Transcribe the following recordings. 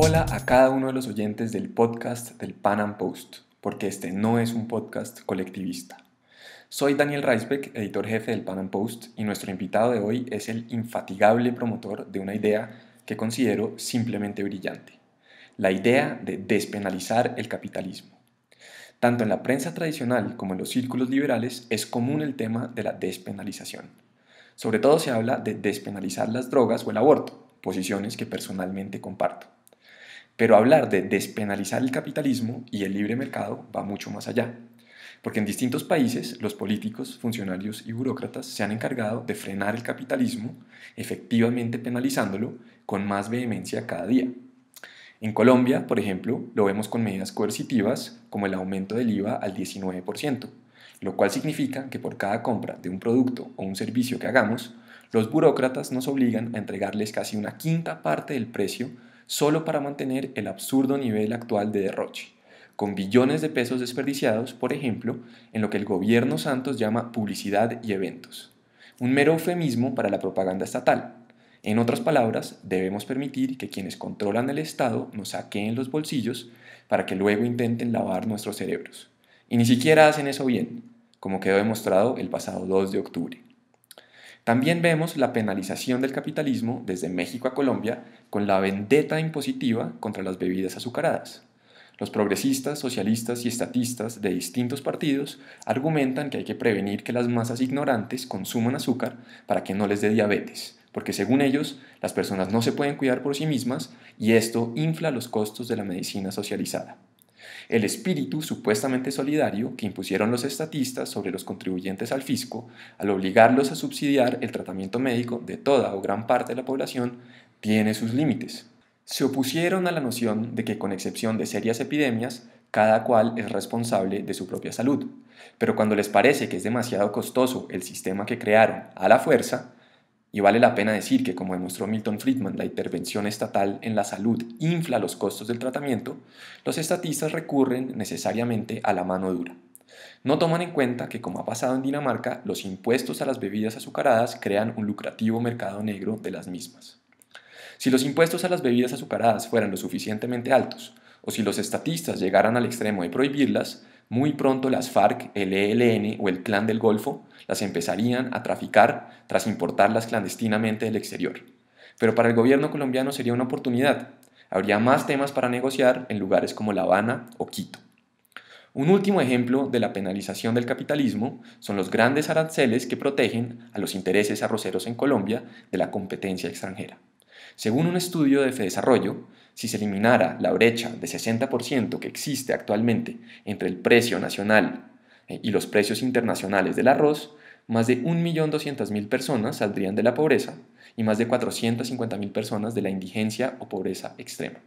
Hola a cada uno de los oyentes del podcast del Pan Am Post, porque este no es un podcast colectivista. Soy Daniel Reisbeck, editor jefe del Pan Am Post, y nuestro invitado de hoy es el infatigable promotor de una idea que considero simplemente brillante: la idea de despenalizar el capitalismo. Tanto en la prensa tradicional como en los círculos liberales es común el tema de la despenalización. Sobre todo se habla de despenalizar las drogas o el aborto, posiciones que personalmente comparto. Pero hablar de despenalizar el capitalismo y el libre mercado va mucho más allá, porque en distintos países los políticos, funcionarios y burócratas se han encargado de frenar el capitalismo, efectivamente penalizándolo con más vehemencia cada día. En Colombia, por ejemplo, lo vemos con medidas coercitivas como el aumento del IVA al 19%, lo cual significa que por cada compra de un producto o un servicio que hagamos, los burócratas nos obligan a entregarles casi una quinta parte del precio solo para mantener el absurdo nivel actual de derroche, con billones de pesos desperdiciados, por ejemplo, en lo que el gobierno Santos llama publicidad y eventos, un mero eufemismo para la propaganda estatal. En otras palabras, debemos permitir que quienes controlan el Estado nos saqueen los bolsillos para que luego intenten lavar nuestros cerebros. Y ni siquiera hacen eso bien, como quedó demostrado el pasado 2 de octubre. También vemos la penalización del capitalismo desde México a Colombia con la vendetta impositiva contra las bebidas azucaradas. Los progresistas, socialistas y estatistas de distintos partidos argumentan que hay que prevenir que las masas ignorantes consuman azúcar para que no les dé diabetes, porque según ellos, las personas no se pueden cuidar por sí mismas y esto infla los costos de la medicina socializada. El espíritu supuestamente solidario que impusieron los estatistas sobre los contribuyentes al fisco al obligarlos a subsidiar el tratamiento médico de toda o gran parte de la población tiene sus límites. Se opusieron a la noción de que, con excepción de serias epidemias, cada cual es responsable de su propia salud. Pero cuando les parece que es demasiado costoso el sistema que crearon a la fuerza, y vale la pena decir que, como demostró Milton Friedman, la intervención estatal en la salud infla los costos del tratamiento, los estatistas recurren necesariamente a la mano dura. No toman en cuenta que, como ha pasado en Dinamarca, los impuestos a las bebidas azucaradas crean un lucrativo mercado negro de las mismas. Si los impuestos a las bebidas azucaradas fueran lo suficientemente altos, o si los estatistas llegaran al extremo de prohibirlas, muy pronto las FARC, el ELN o el Clan del Golfo las empezarían a traficar tras importarlas clandestinamente del exterior. Pero para el gobierno colombiano sería una oportunidad. Habría más temas para negociar en lugares como La Habana o Quito. Un último ejemplo de la penalización del capitalismo son los grandes aranceles que protegen a los intereses arroceros en Colombia de la competencia extranjera. Según un estudio de Fedesarrollo, si se eliminara la brecha de 60% que existe actualmente entre el precio nacional y los precios internacionales del arroz, más de 1.200.000 personas saldrían de la pobreza y más de 450.000 personas de la indigencia o pobreza extrema.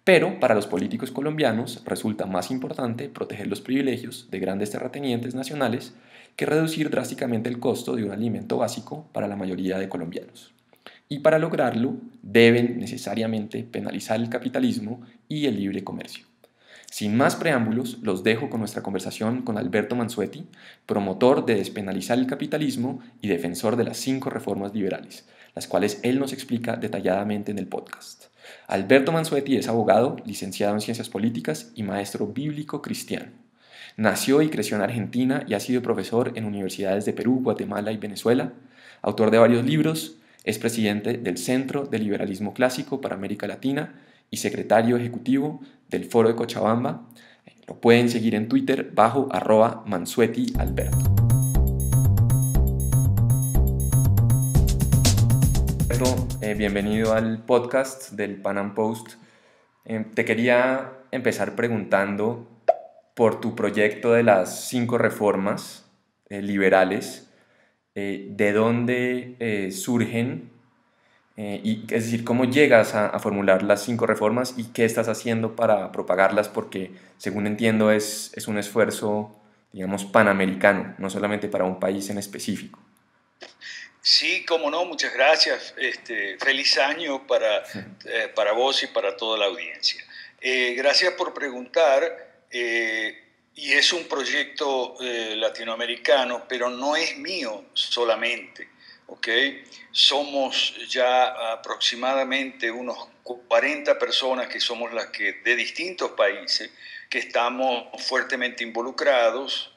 Pero para los políticos colombianos resulta más importante proteger los privilegios de grandes terratenientes nacionales que reducir drásticamente el costo de un alimento básico para la mayoría de colombianos. Y para lograrlo deben necesariamente penalizar el capitalismo y el libre comercio. Sin más preámbulos, los dejo con nuestra conversación con Alberto Mansueti, promotor de despenalizar el capitalismo y defensor de las 5 reformas liberales, las cuales él nos explica detalladamente en el podcast. Alberto Mansueti es abogado, licenciado en Ciencias Políticas y maestro bíblico cristiano. Nació y creció en Argentina y ha sido profesor en universidades de Perú, Guatemala y Venezuela, autor de varios libros. Es presidente del Centro de Liberalismo Clásico para América Latina y secretario ejecutivo del Foro de Cochabamba. Lo pueden seguir en Twitter bajo @mansuetialberto. Bienvenido al podcast del Pan Am Post. Te quería empezar preguntando por tu proyecto de las 5 reformas liberales. ¿De dónde surgen? Es decir, ¿cómo llegas a formular las 5 reformas y qué estás haciendo para propagarlas? Porque, según entiendo, es un esfuerzo, digamos, panamericano, no solamente para un país en específico. Sí, cómo no, muchas gracias. Feliz año para vos y para toda la audiencia. Gracias por preguntar. Y es un proyecto latinoamericano, pero no es mío solamente. ¿ok? Somos ya aproximadamente unos 40 personas que somos las que de distintos países que estamos fuertemente involucrados,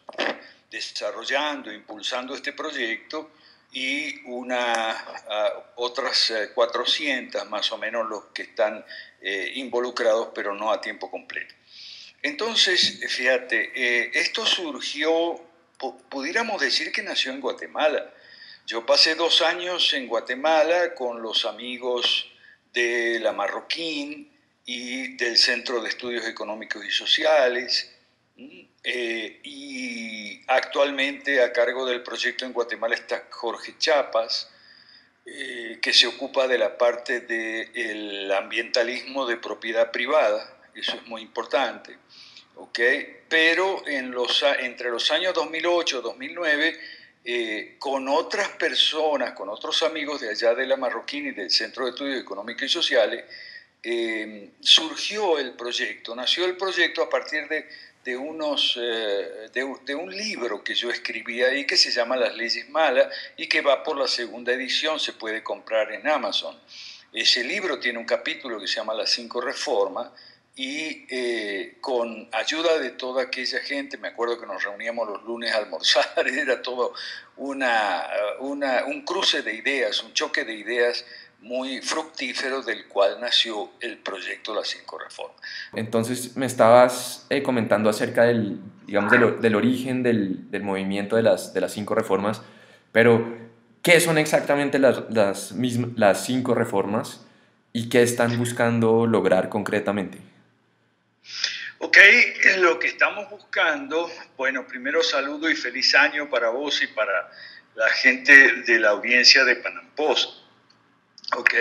desarrollando, impulsando este proyecto y otras 400 más o menos los que están involucrados, pero no a tiempo completo. Entonces, fíjate, esto surgió, pudiéramos decir que nació en Guatemala. Yo pasé 2 años en Guatemala con los amigos de la Marroquín y del Centro de Estudios Económicos y Sociales, y actualmente a cargo del proyecto en Guatemala está Jorge Chapas, que se ocupa de la parte del ambientalismo de propiedad privada. Eso es muy importante, ¿ok? Pero entre los años 2008 y 2009, con otras personas, con otros amigos de allá de la Marroquín y del Centro de Estudios Económicos y Sociales, surgió el proyecto, nació el proyecto a partir de un libro que yo escribí ahí que se llama Las Leyes Malas y que va por la segunda edición, se puede comprar en Amazon. Ese libro tiene un capítulo que se llama Las 5 Reformas y con ayuda de toda aquella gente, me acuerdo que nos reuníamos los lunes a almorzar, era todo un cruce de ideas, un choque de ideas muy fructífero del cual nació el proyecto Las 5 Reformas. Entonces me estabas comentando acerca digamos, del origen del movimiento de las 5 reformas, pero ¿qué son exactamente las 5 reformas y qué están buscando lograr concretamente? Ok, lo que estamos buscando, bueno, primero saludo y feliz año para vos y para la gente de la audiencia de Panam Post. Ok,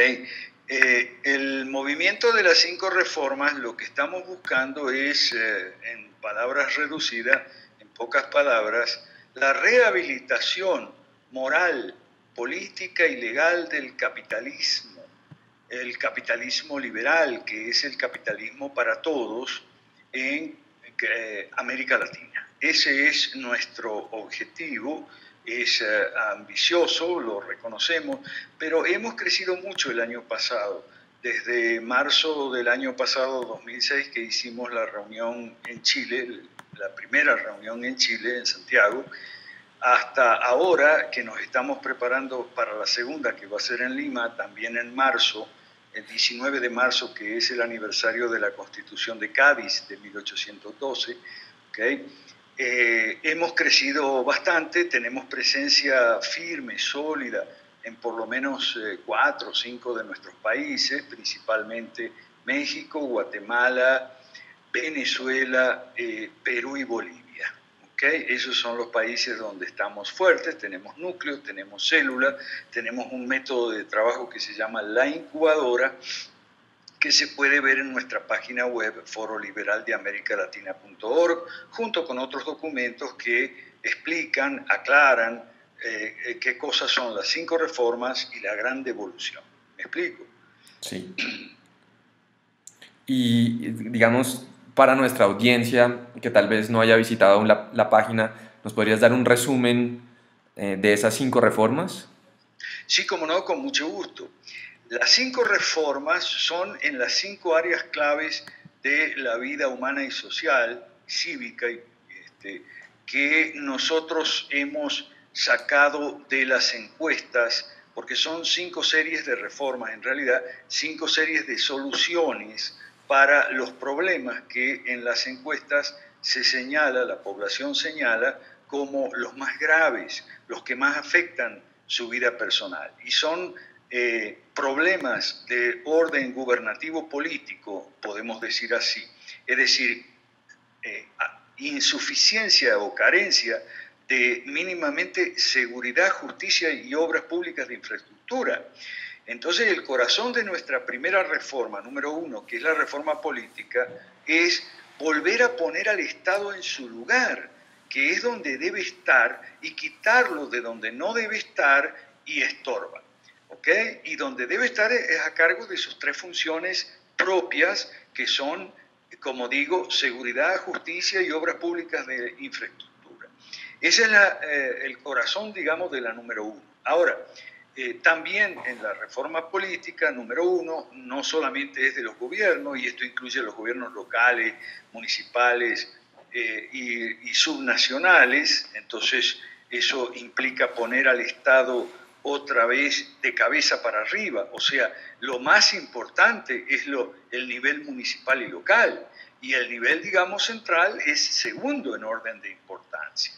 el movimiento de las 5 reformas, lo que estamos buscando es, en palabras reducidas, en pocas palabras, la rehabilitación moral, política y legal del capitalismo, el capitalismo liberal, que es el capitalismo para todos en América Latina. Ese es nuestro objetivo. Es ambicioso, lo reconocemos, pero hemos crecido mucho el año pasado. Desde marzo del año pasado, 2006, que hicimos la reunión en Chile, la primera reunión en Chile, en Santiago, hasta ahora que nos estamos preparando para la segunda, que va a ser en Lima, también en marzo, el 19 de marzo, que es el aniversario de la Constitución de Cádiz de 1812, ¿okay? Hemos crecido bastante, tenemos presencia firme, sólida, en por lo menos 4 o 5 de nuestros países, principalmente México, Guatemala, Venezuela, Perú y Bolivia. ¿Okay? Esos son los países donde estamos fuertes, tenemos núcleos, tenemos células, tenemos un método de trabajo que se llama la incubadora, que se puede ver en nuestra página web foroliberaldeamericalatina.org, junto con otros documentos que explican, aclaran qué cosas son las 5 reformas y la gran devolución. ¿Me explico? Sí. Y digamos, para nuestra audiencia que tal vez no haya visitado aún la página, ¿nos podrías dar un resumen de esas 5 reformas? Sí, como no, con mucho gusto. Las 5 reformas son en las 5 áreas claves de la vida humana y social, cívica, que nosotros hemos sacado de las encuestas, porque son 5 series de reformas, en realidad 5 series de soluciones para los problemas que en las encuestas se señala, la población señala, como los más graves, los que más afectan su vida personal. Y son problemas de orden gubernativo político, podemos decir así. Es decir, insuficiencia o carencia de mínimamente seguridad, justicia y obras públicas de infraestructura. Entonces, el corazón de nuestra primera reforma, número 1, que es la reforma política, es volver a poner al Estado en su lugar, que es donde debe estar, y quitarlo de donde no debe estar y estorba. ¿Okay? Y donde debe estar es a cargo de sus 3 funciones propias, que son, como digo, seguridad, justicia y obras públicas de infraestructura. Ese es el corazón, digamos, de la número 1. Ahora, También en la reforma política, número uno, no solamente es de los gobiernos, y esto incluye los gobiernos locales, municipales y subnacionales, entonces eso implica poner al Estado otra vez de cabeza para arriba, o sea, lo más importante es el nivel municipal y local, y el nivel, digamos, central es segundo en orden de importancia.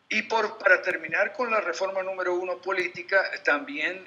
Y para terminar con la reforma número uno política, también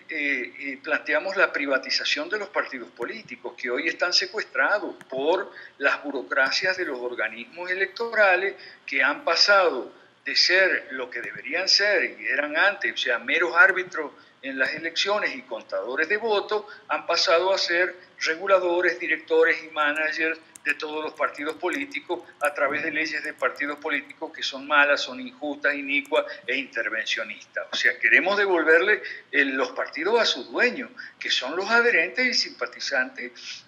planteamos la privatización de los partidos políticos, que hoy están secuestrados por las burocracias de los organismos electorales, que han pasado de ser lo que deberían ser y eran antes, o sea, meros árbitros en las elecciones y contadores de votos, han pasado a ser reguladores, directores y managers de todos los partidos políticos a través de leyes de partidos políticos que son malas, son injustas, inicuas e intervencionistas. O sea, queremos devolverle los partidos a sus dueños, que son los adherentes y simpatizantes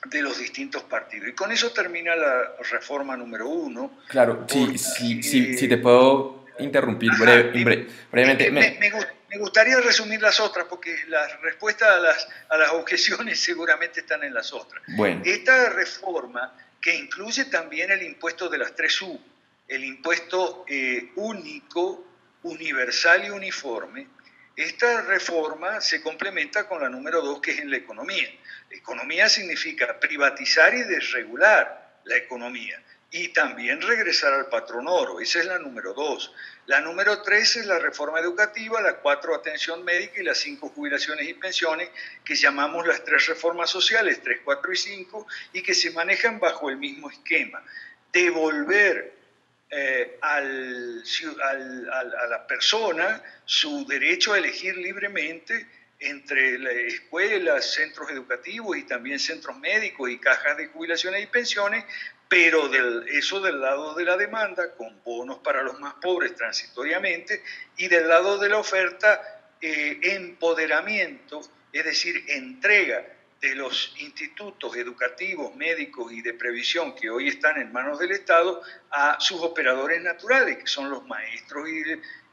de los distintos partidos. Y con eso termina la reforma número uno. Claro, Porque, si te puedo interrumpir brevemente. me gustaría resumir las otras, porque las respuestas a las objeciones seguramente están en las otras. Bueno. Esta reforma, que incluye también el impuesto de las 3U, el impuesto único, universal y uniforme, esta reforma se complementa con la número 2, que es en la economía. Economía significa privatizar y desregular la economía y también regresar al patrón oro. Esa es la número 2. La número 3 es la reforma educativa, la 4 atención médica y las 5 jubilaciones y pensiones, que llamamos las 3 reformas sociales, 3, 4 y 5, y que se manejan bajo el mismo esquema. Devolver a la persona su derecho a elegir libremente entre escuelas, centros educativos y también centros médicos y cajas de jubilaciones y pensiones, pero eso del lado de la demanda, con bonos para los más pobres transitoriamente, y del lado de la oferta, empoderamiento, es decir, entrega de los institutos educativos, médicos y de previsión que hoy están en manos del Estado a sus operadores naturales, que son los maestros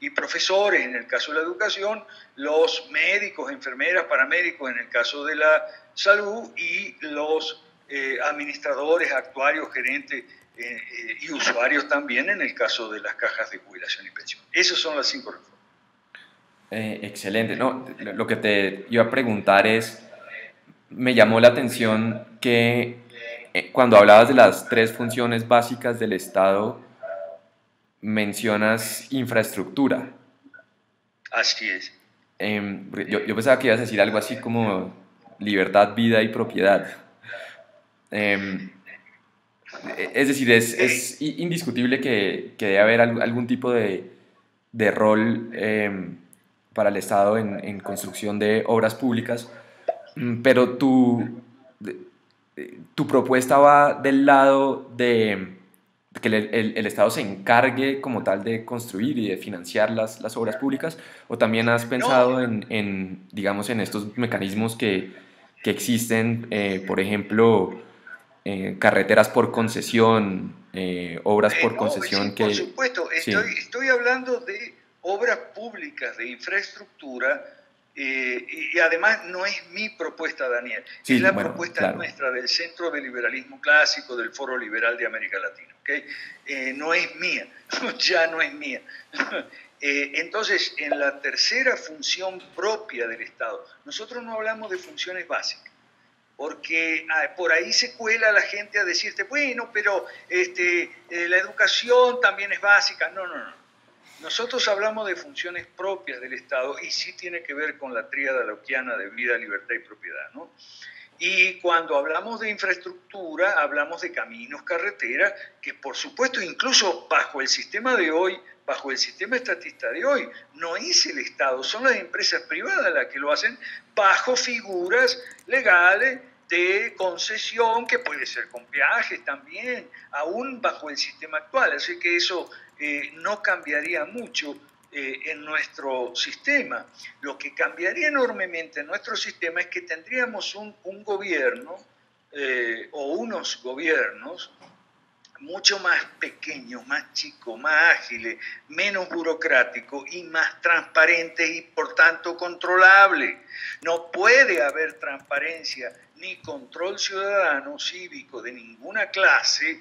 y profesores en el caso de la educación, los médicos, enfermeras, paramédicos en el caso de la salud y los administradores, actuarios, gerentes y usuarios también en el caso de las cajas de jubilación y pensión. Esas son las 5 reformas. Excelente. No, lo que te iba a preguntar es, me llamó la atención que cuando hablabas de las 3 funciones básicas del Estado, mencionas infraestructura. Así es. Yo pensaba que ibas a decir algo así como libertad, vida y propiedad. Es decir, es indiscutible que debe haber algún tipo de rol para el Estado en construcción de obras públicas, pero tu propuesta va del lado de que el Estado se encargue como tal de construir y de financiar las obras públicas, o también has pensado digamos, en estos mecanismos que existen, por ejemplo, carreteras por concesión, obras por concesión sí, por que... supuesto, Sí, estoy hablando de obras públicas, de infraestructura, y además no es mi propuesta, Daniel, sí, es la bueno, propuesta claro. nuestra del Centro de Liberalismo Clásico, del Foro Liberal de América Latina, ¿okay? No es mía, ya no es mía. Entonces, en la tercera función propia del Estado, nosotros no hablamos de funciones básicas, porque por ahí se cuela la gente a decirte, bueno, pero la educación también es básica. No, no, no. Nosotros hablamos de funciones propias del Estado y sí tiene que ver con la tríada lockeana de vida, libertad y propiedad, ¿no? Y cuando hablamos de infraestructura, hablamos de caminos, carreteras, que por supuesto, incluso bajo el sistema de hoy, bajo el sistema estatista de hoy, no es el Estado, son las empresas privadas las que lo hacen bajo figuras legales de concesión, que puede ser con peajes también, aún bajo el sistema actual. Así que eso no cambiaría mucho en nuestro sistema. Lo que cambiaría enormemente en nuestro sistema es que tendríamos un gobierno o unos gobiernos mucho más pequeños, más chicos, más ágiles, menos burocráticos y más transparentes y por tanto controlables. No puede haber transparencia ni control ciudadano cívico de ninguna clase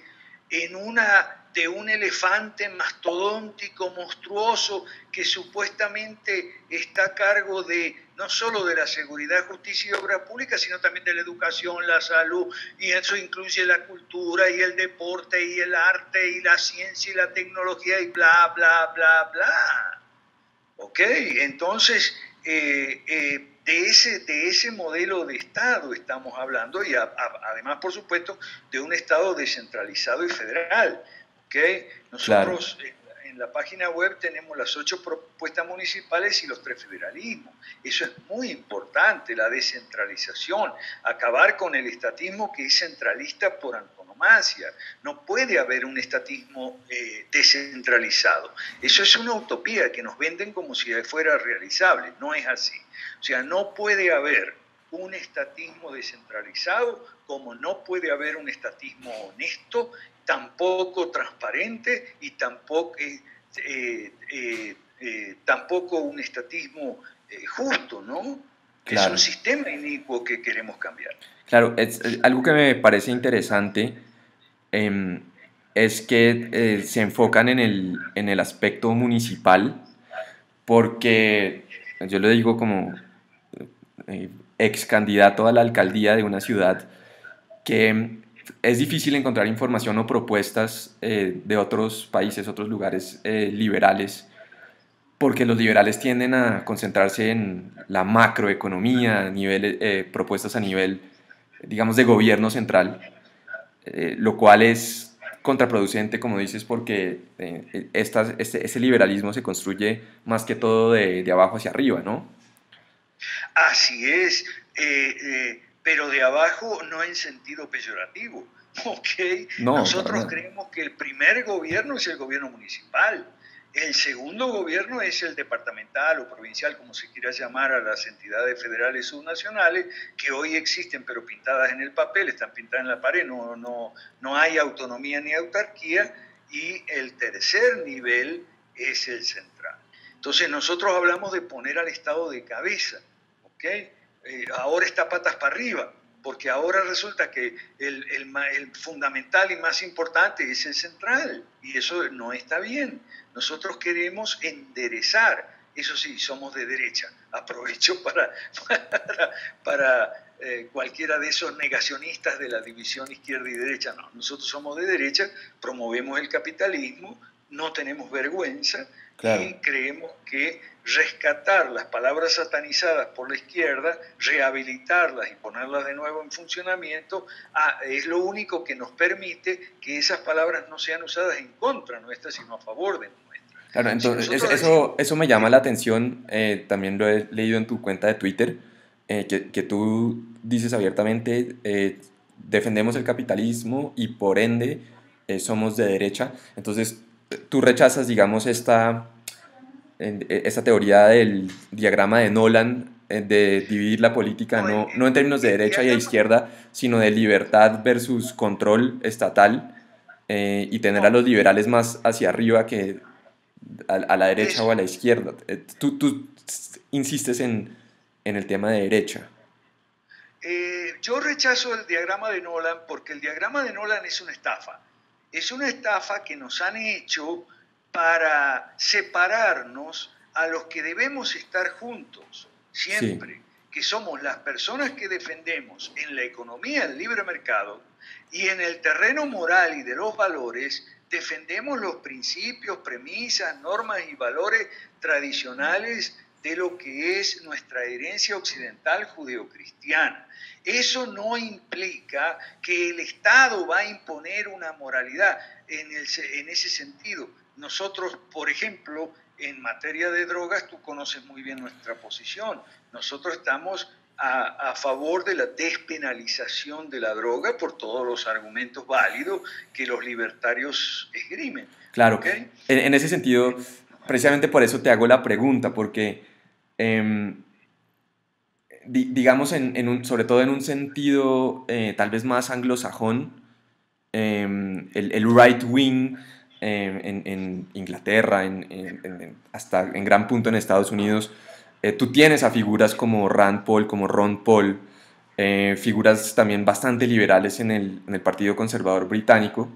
de un elefante mastodóntico, monstruoso, que supuestamente está a cargo de no solo de la seguridad, justicia y obra pública, sino también de la educación, la salud, y eso incluye la cultura y el deporte y el arte y la ciencia y la tecnología y bla, bla, bla, bla. ¿Ok? Entonces, de ese modelo de Estado estamos hablando y además, por supuesto, de un Estado descentralizado y federal. ¿Ok? Claro, Nosotros en la página web tenemos las 8 propuestas municipales y los 3 federalismos. Eso es muy importante, la descentralización, acabar con el estatismo que es centralista por antonomasia. No puede haber un estatismo descentralizado. Eso es una utopía que nos venden como si fuera realizable. No es así. O sea, no puede haber un estatismo descentralizado como no puede haber un estatismo honesto, tampoco transparente y tampoco un estatismo justo, ¿no? Es un claro. sistema inicuo que queremos cambiar. Claro, algo que me parece interesante em, es que se enfocan en el aspecto municipal porque yo lo digo como ex candidato a la alcaldía de una ciudad que es difícil encontrar información o propuestas de otros países, otros lugares liberales, porque los liberales tienden a concentrarse en la macroeconomía, propuestas a nivel, digamos, de gobierno central, lo cual es contraproducente, como dices, porque ese liberalismo se construye más que todo de abajo hacia arriba, ¿no? Así es, pero de abajo no en sentido peyorativo. ¿Ok? No, para Nosotros nada. creemos que el primer gobierno es el gobierno municipal, el segundo gobierno es el departamental o provincial, como se quiera llamar a las entidades federales subnacionales, que hoy existen pero pintadas en el papel, están pintadas en la pared, no hay autonomía ni autarquía, y el tercer nivel es el central. Entonces nosotros hablamos de poner al Estado de cabeza. ¿Okay? Ahora está patas para arriba, porque ahora resulta que el fundamental y más importante es el central, y eso no está bien. Nosotros queremos enderezar, eso sí, somos de derecha. Aprovecho para cualquiera de esos negacionistas de la división izquierda y derecha. No, nosotros somos de derecha, promovemos el capitalismo, no tenemos vergüenza Claro. y creemos que rescatar las palabras satanizadas por la izquierda, rehabilitarlas y ponerlas de nuevo en funcionamiento, es lo único que nos permite que esas palabras no sean usadas en contra nuestra, sino a favor de nuestra. Claro, Si entonces nosotros decimos, eso me llama la atención, también lo he leído en tu cuenta de Twitter, que tú dices abiertamente, defendemos el capitalismo y por ende somos de derecha. Entonces, tú rechazas, digamos, esta teoría del diagrama de Nolan, de dividir la política no, no en términos de el derecha y de diagrama, izquierda, sino de libertad versus control estatal, y tener a no, los liberales más hacia arriba que a la derecha o es a la izquierda. Tú insistes en el tema de derecha. yo rechazo el diagrama de Nolan porque el diagrama de Nolan es una estafa. Es una estafa que nos han hecho para separarnos a los que debemos estar juntos, Sí, siempre, que somos las personas que defendemos en la economía el libre mercado y en el terreno moral y de los valores defendemos los principios, premisas, normas y valores tradicionales de lo que es nuestra herencia occidental judeocristiana. Eso no implica que el Estado va a imponer una moralidad en ese sentido. Nosotros, por ejemplo, en materia de drogas, tú conoces muy bien nuestra posición. Nosotros estamos a favor de la despenalización de la droga por todos los argumentos válidos que los libertarios esgrimen. claro. ¿Ok? En ese sentido, precisamente por eso te hago la pregunta, porque em, digamos, sobre todo en un sentido tal vez más anglosajón, el right wing en Inglaterra, hasta en gran punto en Estados Unidos, tú tienes a figuras como Rand Paul, como Ron Paul, figuras también bastante liberales en el Partido Conservador británico,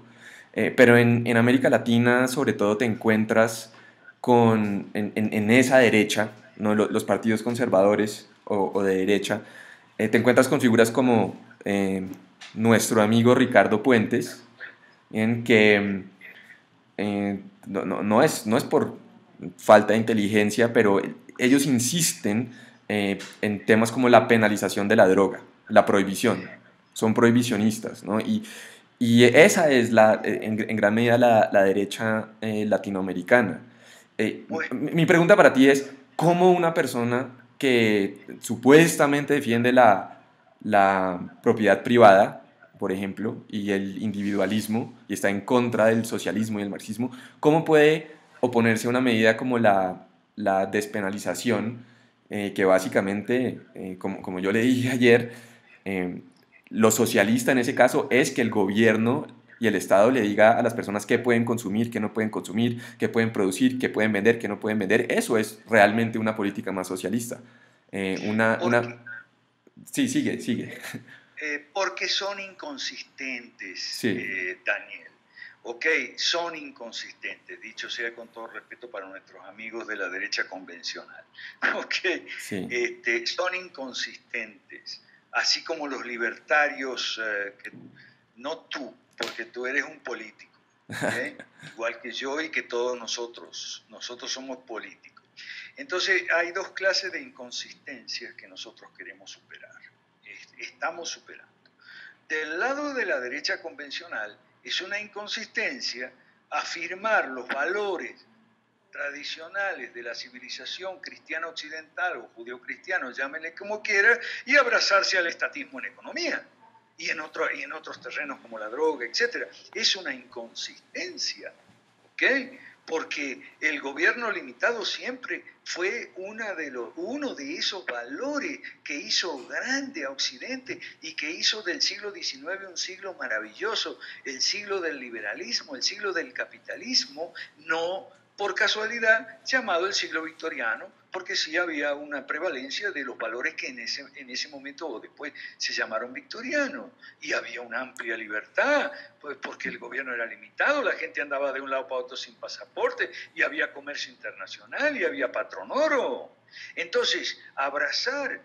pero en América Latina sobre todo te encuentras en esa derecha, ¿no? Los partidos conservadores o de derecha, te encuentras con figuras como nuestro amigo Ricardo Puentes, en que no es por falta de inteligencia, pero ellos insisten en temas como la penalización de la droga, la prohibición, son prohibicionistas, ¿no? Y esa es en gran medida la derecha latinoamericana. Mi pregunta para ti es, ¿cómo una persona que supuestamente defiende la propiedad privada, por ejemplo, y el individualismo, y está en contra del socialismo y el marxismo, cómo puede oponerse a una medida como la despenalización, que básicamente, como yo le dije ayer, eh, lo socialista en ese caso es que el gobierno y el Estado le diga a las personas qué pueden consumir, qué no pueden consumir, qué pueden producir, qué pueden vender, qué no pueden vender? Eso es realmente una política más socialista. Porque, Sí, sigue. porque son inconsistentes, Sí, Daniel. Ok, son inconsistentes, dicho sea con todo respeto para nuestros amigos de la derecha convencional. Ok, sí. son inconsistentes, así como los libertarios, no tú, porque tú eres un político, ¿okay? Igual que yo y que todos nosotros somos políticos. Entonces hay dos clases de inconsistencias que nosotros queremos superar, estamos superando. Del lado de la derecha convencional es una inconsistencia afirmar los valores tradicionales de la civilización cristiana occidental o judeo-cristiano, llámenle como quiera, y abrazarse al estatismo en economía y en otros terrenos como la droga, etc. Es una inconsistencia, ¿ok? Porque el gobierno limitado siempre fue uno de esos valores que hizo grande a Occidente y que hizo del siglo XIX un siglo maravilloso, el siglo del liberalismo, el siglo del capitalismo, no por casualidad llamado el siglo victoriano, porque sí había una prevalencia de los valores que en ese momento o después se llamaron victorianos, y había una amplia libertad, pues porque el gobierno era limitado, la gente andaba de un lado para otro sin pasaporte, y había comercio internacional, y había patrón oro. Entonces, abrazar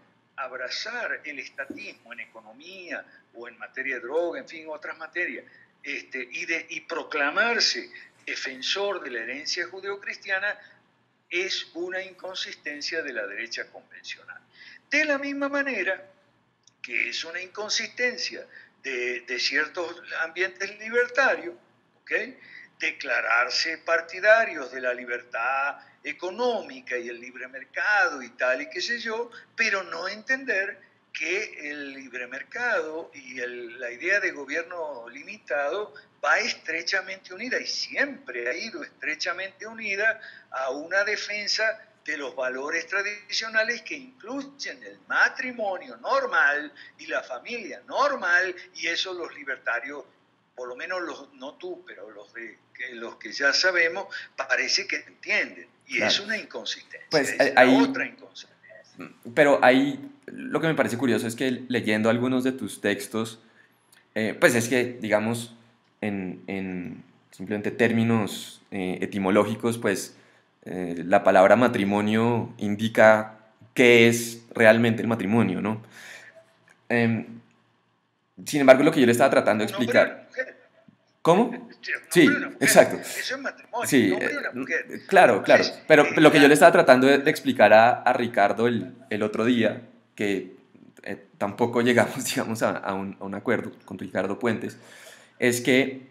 el estatismo en economía o en materia de droga, en fin, otras materias, y proclamarse defensor de la herencia judeocristiana es una inconsistencia de la derecha convencional. De la misma manera que es una inconsistencia de ciertos ambientes libertarios, ¿okay? Declararse partidarios de la libertad económica y el libre mercado y tal y qué sé yo, pero no entender que el libre mercado y la idea de gobierno limitado va estrechamente unida y siempre ha ido estrechamente unida a una defensa de los valores tradicionales que incluyen el matrimonio normal y la familia normal, y eso los libertarios, por lo menos no tú, pero los que ya sabemos, parece que entienden, y Claro. es una inconsistencia, Pues es la otra inconsistencia. pero ahí lo que me parece curioso es que leyendo algunos de tus textos, pues es que, digamos, en simplemente términos etimológicos, pues la palabra matrimonio indica qué es realmente el matrimonio, ¿no? Em, Sin embargo, lo que yo le estaba tratando de Un hombre y una explicar. mujer. ¿Cómo? Un hombre y una Sí, mujer. exacto. Eso es matrimonio, un Sí, hombre y una mujer. claro. Entonces, Pero lo que yo le estaba tratando de explicar a Ricardo el otro día, que tampoco llegamos, digamos, a un acuerdo con Ricardo Puentes, es que,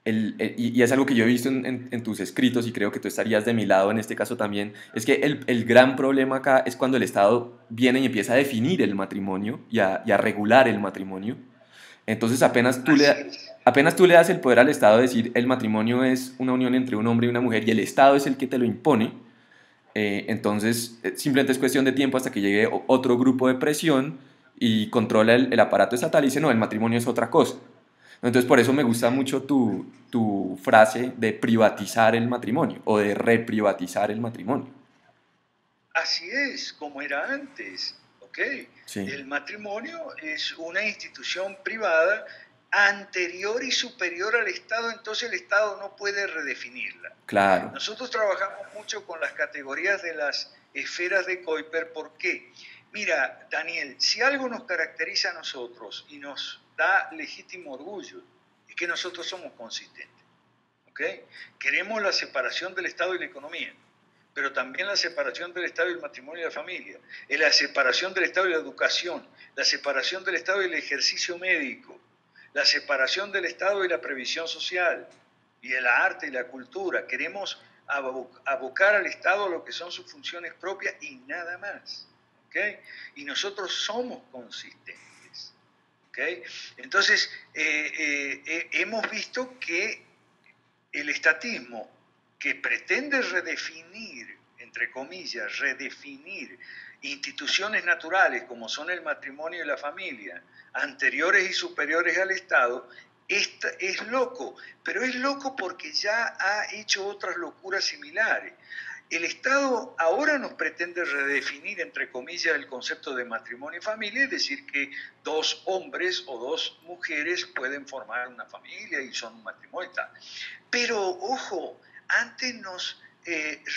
y es algo que yo he visto en tus escritos y creo que tú estarías de mi lado en este caso también, es que el gran problema acá es cuando el Estado viene y empieza a definir el matrimonio y a regular el matrimonio. Entonces así es. apenas tú le das el poder al Estado de decir el matrimonio es una unión entre un hombre y una mujer y el Estado es el que te lo impone, entonces simplemente es cuestión de tiempo hasta que llegue otro grupo de presión y controla el aparato estatal y dice no, el matrimonio es otra cosa. Entonces, por eso me gusta mucho tu frase de privatizar el matrimonio o de reprivatizar el matrimonio. Así es, como era antes, ¿ok? Sí, El matrimonio es una institución privada anterior y superior al Estado, entonces el Estado no puede redefinirla. claro, Nosotros trabajamos mucho con las categorías de las esferas de Kuiper. ¿Por qué? Mira, Daniel, si algo nos caracteriza a nosotros y nos da legítimo orgullo, es que nosotros somos consistentes. ¿Ok? Queremos la separación del Estado y la economía, pero también la separación del Estado y el matrimonio y la familia, la separación del Estado y la educación, la separación del Estado y el ejercicio médico, la separación del Estado y la previsión social, y el arte y la cultura. Queremos abocar al Estado a lo que son sus funciones propias y nada más. ¿Ok? Y nosotros somos consistentes. ¿Ok? Entonces, hemos visto que el estatismo, que pretende redefinir, entre comillas, redefinir instituciones naturales como son el matrimonio y la familia, anteriores y superiores al Estado, es loco, pero es loco porque ya ha hecho otras locuras similares. El Estado ahora nos pretende redefinir, entre comillas, el concepto de matrimonio y familia, es decir, que dos hombres o dos mujeres pueden formar una familia y son un matrimonio y tal. Pero ojo, antes nos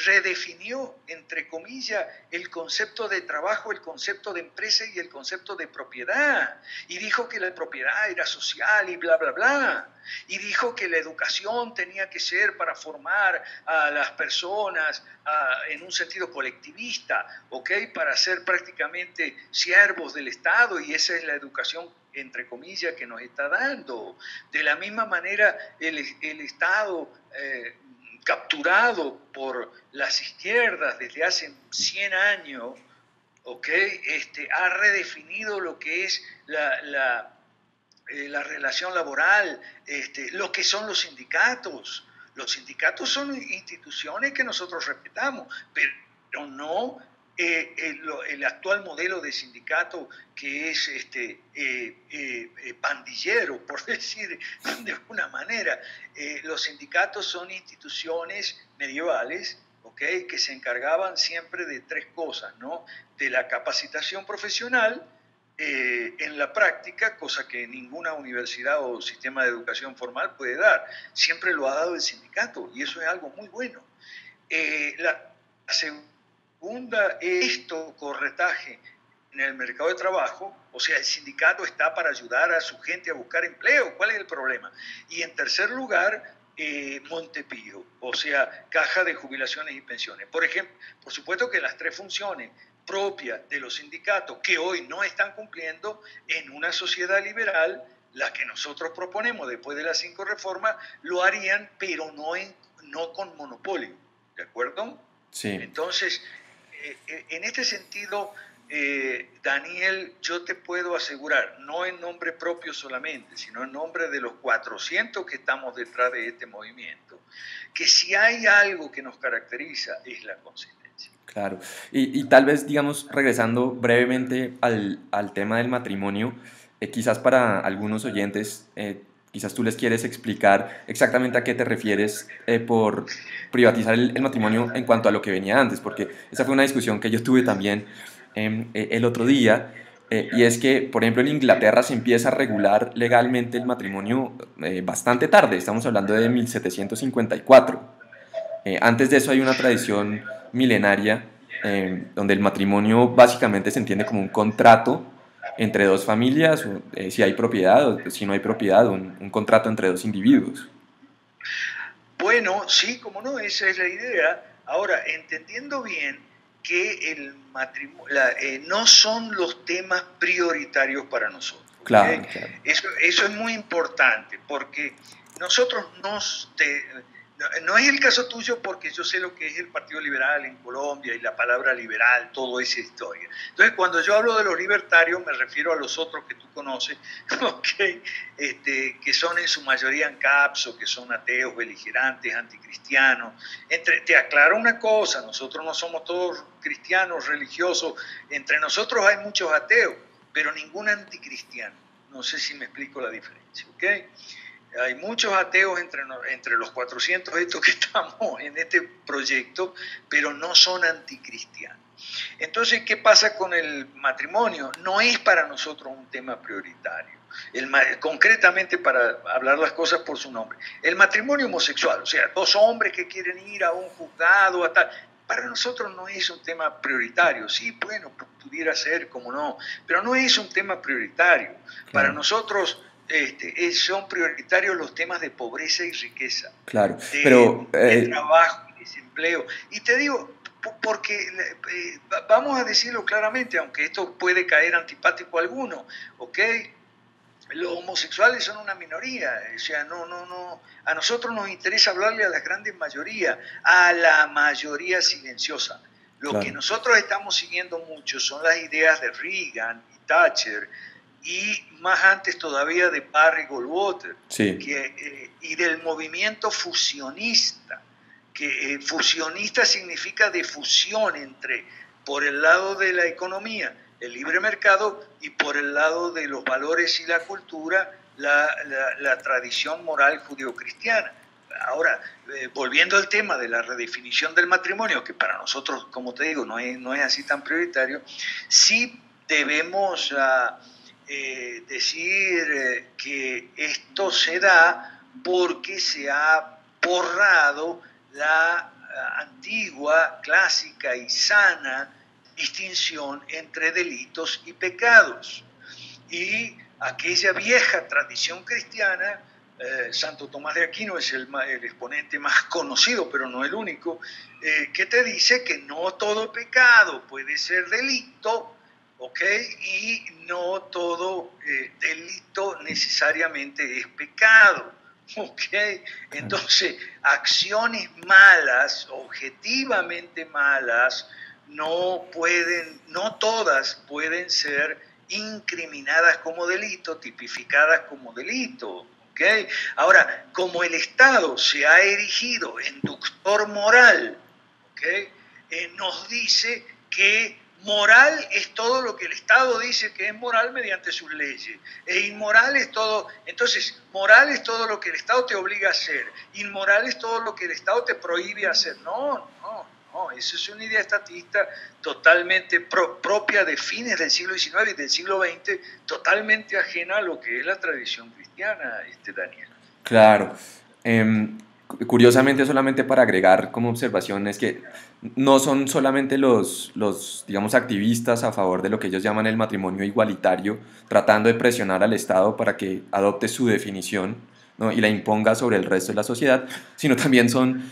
redefinió, entre comillas, el concepto de trabajo, el concepto de empresa y el concepto de propiedad. Y dijo que la propiedad era social y bla, bla, bla. Y dijo que la educación tenía que ser para formar a las personas en un sentido colectivista, ¿ok? Para ser prácticamente siervos del Estado, y esa es la educación entre comillas que nos está dando. De la misma manera, el Estado capturado por las izquierdas desde hace 100 años, ¿okay? Ha redefinido lo que es la relación laboral, lo que son los sindicatos. Los sindicatos son instituciones que nosotros respetamos, pero no el actual modelo de sindicato que es pandillero, por decir de alguna manera. Los sindicatos son instituciones medievales, ¿okay? Que se encargaban siempre de tres cosas, ¿no? De la capacitación profesional, en la práctica, cosa que ninguna universidad o sistema de educación formal puede dar. Siempre lo ha dado el sindicato y eso es algo muy bueno. La segunda es esto, corretaje en el mercado de trabajo, o sea, el sindicato está para ayudar a su gente a buscar empleo. ¿Cuál es el problema? Y en tercer lugar, Montepío, o sea, caja de jubilaciones y pensiones. Por ejemplo, por supuesto que las tres funciones propias de los sindicatos que hoy no están cumpliendo en una sociedad liberal, la que nosotros proponemos después de las 5 reformas, lo harían, pero no con monopolio, ¿de acuerdo? sí. Entonces, en este sentido, Daniel, yo te puedo asegurar, no en nombre propio solamente, sino en nombre de los 400 que estamos detrás de este movimiento, que si hay algo que nos caracteriza es la consistencia. Claro. Y tal vez, digamos, regresando brevemente al tema del matrimonio, quizás para algunos oyentes, quizás tú les quieres explicar exactamente a qué te refieres por privatizar el matrimonio en cuanto a lo que venía antes, porque esa fue una discusión que yo tuve también el otro día, y es que, por ejemplo, en Inglaterra se empieza a regular legalmente el matrimonio bastante tarde, estamos hablando de 1754. Antes de eso hay una tradición milenaria donde el matrimonio básicamente se entiende como un contrato entre dos familias, o, si hay propiedad o si no hay propiedad, un contrato entre dos individuos. Bueno, sí, como no, esa es la idea. Ahora, entendiendo bien que el matrimonio no son los temas prioritarios para nosotros, ¿ok? Claro, claro. Eso es muy importante porque nosotros no es el caso tuyo porque yo sé lo que es el Partido Liberal en Colombia y la palabra liberal, toda esa historia. Entonces, cuando yo hablo de los libertarios, me refiero a los otros que tú conoces, ¿okay? Que son en su mayoría ANCAPs o que son ateos, beligerantes, anticristianos. Te aclaro una cosa, nosotros no somos todos cristianos, religiosos, entre nosotros hay muchos ateos, pero ningún anticristiano. No sé si me explico la diferencia, ¿ok? Hay muchos ateos entre los 400 estos que estamos en este proyecto, pero no son anticristianos. Entonces, ¿qué pasa con el matrimonio? No es para nosotros un tema prioritario. Concretamente, para hablar las cosas por su nombre, el matrimonio homosexual, o sea, dos hombres que quieren ir a un juzgado, a tal, para nosotros no es un tema prioritario. Sí, bueno, pudiera ser, como no, pero no es un tema prioritario. Claro. Para nosotros son prioritarios los temas de pobreza y riqueza, claro, de trabajo y desempleo. Y te digo, porque vamos a decirlo claramente, aunque esto puede caer antipático a alguno, ¿ok? Los homosexuales son una minoría, o sea, no, a nosotros nos interesa hablarle a la grandes mayoría, a la mayoría silenciosa. Lo claro. que nosotros estamos siguiendo mucho son las ideas de Reagan y Thatcher, y más antes todavía de Barry Goldwater, sí. Y del movimiento fusionista, que fusionista significa de fusión entre, por el lado de la economía, el libre mercado, y por el lado de los valores y la cultura, la tradición moral judeocristiana. Ahora, volviendo al tema de la redefinición del matrimonio, que para nosotros, como te digo, no es así tan prioritario, sí debemos decir que esto se da porque se ha borrado la antigua, clásica y sana distinción entre delitos y pecados. Y aquella vieja tradición cristiana, Santo Tomás de Aquino es el exponente más conocido, pero no el único, que te dice que no todo pecado puede ser delito, ¿ok? Y no todo delito necesariamente es pecado, ¿ok? Entonces, acciones malas, objetivamente malas, no todas pueden ser incriminadas como delito, tipificadas como delito. ¿Okay? Ahora, como el Estado se ha erigido inductor moral, ¿okay? Nos dice que moral es todo lo que el Estado dice que es moral mediante sus leyes. E inmoral es todo. Entonces, moral es todo lo que el Estado te obliga a hacer. Inmoral es todo lo que el Estado te prohíbe hacer. No, eso es una idea estatista totalmente propia de fines del siglo XIX y del siglo XX, totalmente ajena a lo que es la tradición cristiana, Daniel. Claro. Curiosamente, solamente para agregar como observación, es que no son solamente los, digamos, activistas a favor de lo que ellos llaman el matrimonio igualitario, tratando de presionar al Estado para que adopte su definición, ¿no? Y la imponga sobre el resto de la sociedad, sino también son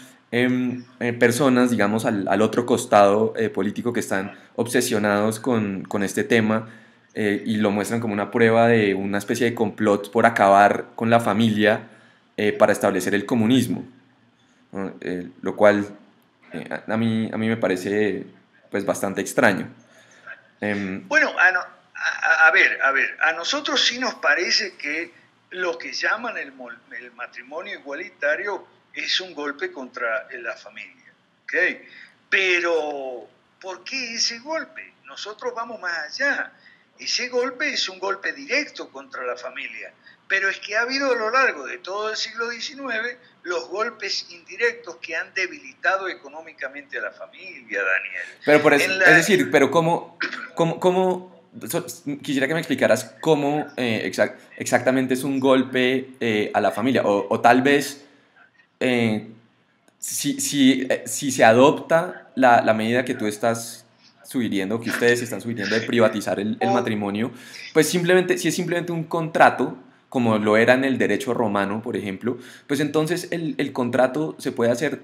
personas, digamos, al otro costado político que están obsesionados con este tema y lo muestran como una prueba de una especie de complot por acabar con la familia para establecer el comunismo, ¿no? Lo cual a mí me parece pues bastante extraño. Bueno, a ver, a nosotros sí nos parece que lo que llaman el matrimonio igualitario es un golpe contra la familia, ¿ok? Pero, ¿por qué ese golpe? Nosotros vamos más allá. Ese golpe es un golpe directo contra la familia, pero es que ha habido a lo largo de todo el siglo XIX los golpes indirectos que han debilitado económicamente a la familia, Daniel. Pero por eso, es decir, pero quisiera que me explicaras cómo exactamente es un golpe a la familia, o tal vez si se adopta la medida que tú estás sugiriendo, que ustedes están sugiriendo de privatizar el matrimonio, pues simplemente, si es simplemente un contrato, como lo era en el derecho romano, por ejemplo, pues entonces el contrato se puede hacer